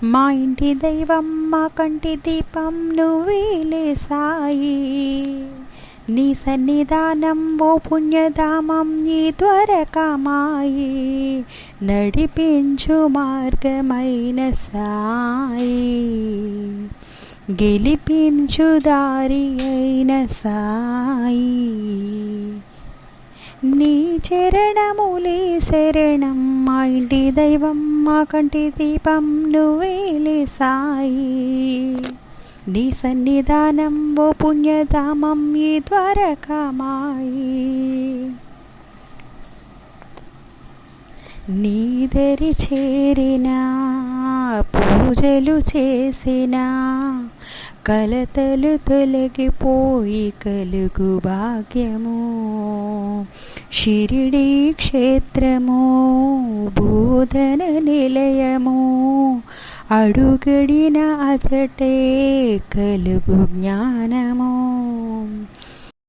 మా ఇంటి దైవం మా కంటి దీపం నువ్వేలే సాయి. నీ సన్నిధానం ఓ పుణ్యధామం నీ ద్వారకామాయి. నడిపించు మార్గమైన సాయి, గెలిపించు దారి అయిన సాయి. నీ చరణములే శరణం, మా ఇంటి దైవం మా కంటి దీపం నువ్వేలే సాయి. నీ సన్నిధానం ఓ పుణ్యధామం ఈ ద్వారకామాయి. నీదరి చేరిన పూజలు చేసిన కలతలు తొలగిపోయి కలుగు భాగ్యము. షిరిడి క్షేత్రము బోధన నిలయము, అడుగడిన అచటే కలుగు జ్ఞానము.